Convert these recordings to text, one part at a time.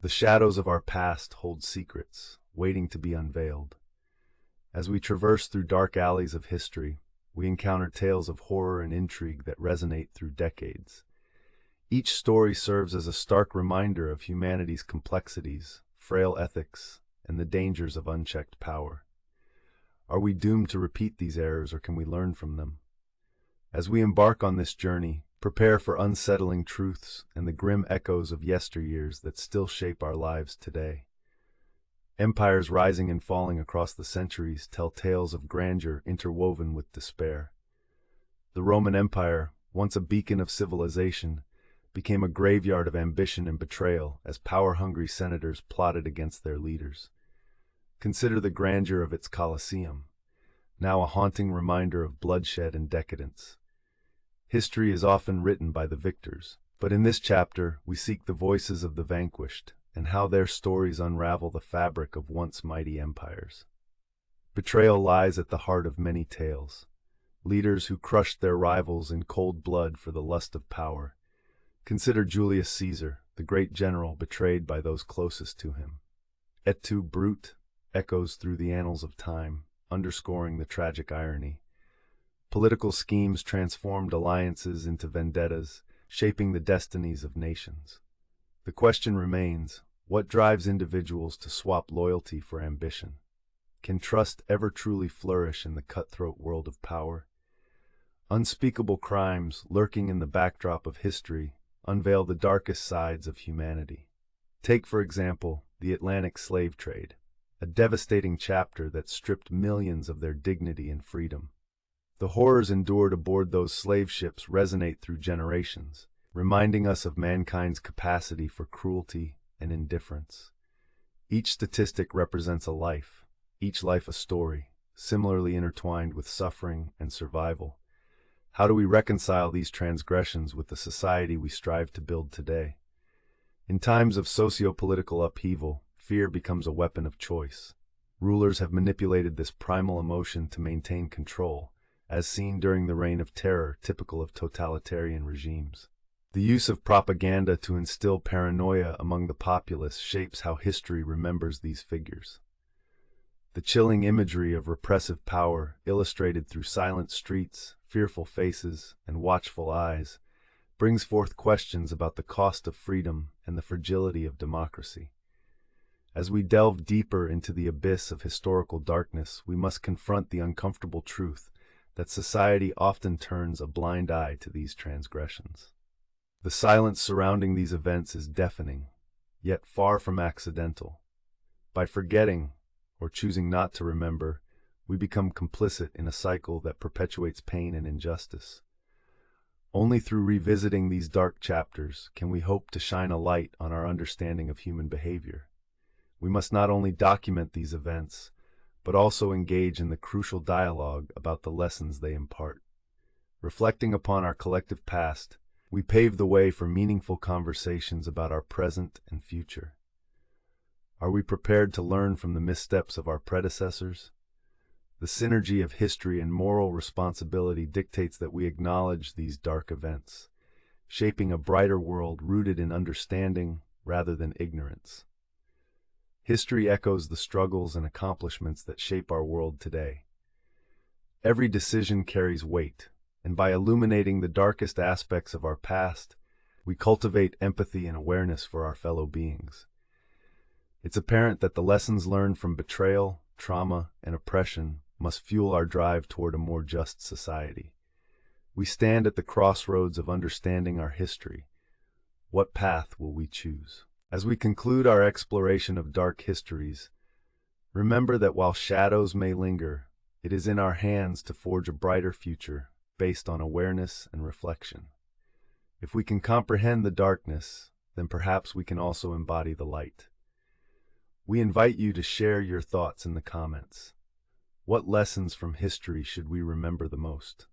The shadows of our past hold secrets, waiting to be unveiled. As we traverse through dark alleys of history, we encounter tales of horror and intrigue that resonate through decades. Each story serves as a stark reminder of humanity's complexities, frail ethics, and the dangers of unchecked power. Are we doomed to repeat these errors, or can we learn from them? As we embark on this journey, prepare for unsettling truths and the grim echoes of yesteryears that still shape our lives today. Empires rising and falling across the centuries tell tales of grandeur interwoven with despair. The Roman Empire, once a beacon of civilization, became a graveyard of ambition and betrayal as power-hungry senators plotted against their leaders. Consider the grandeur of its Colosseum, now a haunting reminder of bloodshed and decadence. History is often written by the victors, but in this chapter we seek the voices of the vanquished and how their stories unravel the fabric of once mighty empires. Betrayal lies at the heart of many tales. Leaders who crushed their rivals in cold blood for the lust of power. Consider Julius Caesar, the great general betrayed by those closest to him. Et tu, Brute echoes through the annals of time, underscoring the tragic irony. Political schemes transformed alliances into vendettas, shaping the destinies of nations. The question remains, what drives individuals to swap loyalty for ambition? Can trust ever truly flourish in the cutthroat world of power? Unspeakable crimes, lurking in the backdrop of history, unveil the darkest sides of humanity. Take, for example, the Atlantic slave trade, a devastating chapter that stripped millions of their dignity and freedom. The horrors endured aboard those slave ships resonate through generations, reminding us of mankind's capacity for cruelty and indifference. Each statistic represents a life, each life a story, similarly intertwined with suffering and survival. How do we reconcile these transgressions with the society we strive to build today? In times of socio-political upheaval, fear becomes a weapon of choice. Rulers have manipulated this primal emotion to maintain control, as seen during the reign of terror typical of totalitarian regimes. The use of propaganda to instill paranoia among the populace shapes how history remembers these figures. The chilling imagery of repressive power, illustrated through silent streets, fearful faces, and watchful eyes, brings forth questions about the cost of freedom and the fragility of democracy. As we delve deeper into the abyss of historical darkness, we must confront the uncomfortable truth that society often turns a blind eye to these transgressions. The silence surrounding these events is deafening, yet far from accidental. By forgetting, or choosing not to remember, we become complicit in a cycle that perpetuates pain and injustice. Only through revisiting these dark chapters can we hope to shine a light on our understanding of human behavior. We must not only document these events, but also engage in the crucial dialogue about the lessons they impart. Reflecting upon our collective past, we pave the way for meaningful conversations about our present and future. Are we prepared to learn from the missteps of our predecessors? The synergy of history and moral responsibility dictates that we acknowledge these dark events, shaping a brighter world rooted in understanding rather than ignorance. History echoes the struggles and accomplishments that shape our world today. Every decision carries weight, and by illuminating the darkest aspects of our past, we cultivate empathy and awareness for our fellow beings. It's apparent that the lessons learned from betrayal, trauma, and oppression must fuel our drive toward a more just society. We stand at the crossroads of understanding our history. What path will we choose? As we conclude our exploration of dark histories, remember that while shadows may linger, it is in our hands to forge a brighter future based on awareness and reflection. If we can comprehend the darkness, then perhaps we can also embody the light. We invite you to share your thoughts in the comments. What lessons from history should we remember the most?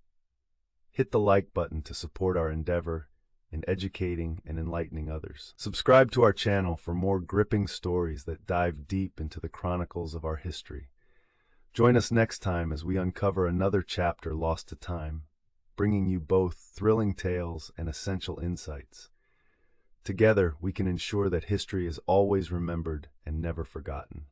Hit the like button to support our endeavor in educating and enlightening others. Subscribe to our channel for more gripping stories that dive deep into the chronicles of our history. Join us next time as we uncover another chapter lost to time, bringing you both thrilling tales and essential insights. Together, we can ensure that history is always remembered and never forgotten.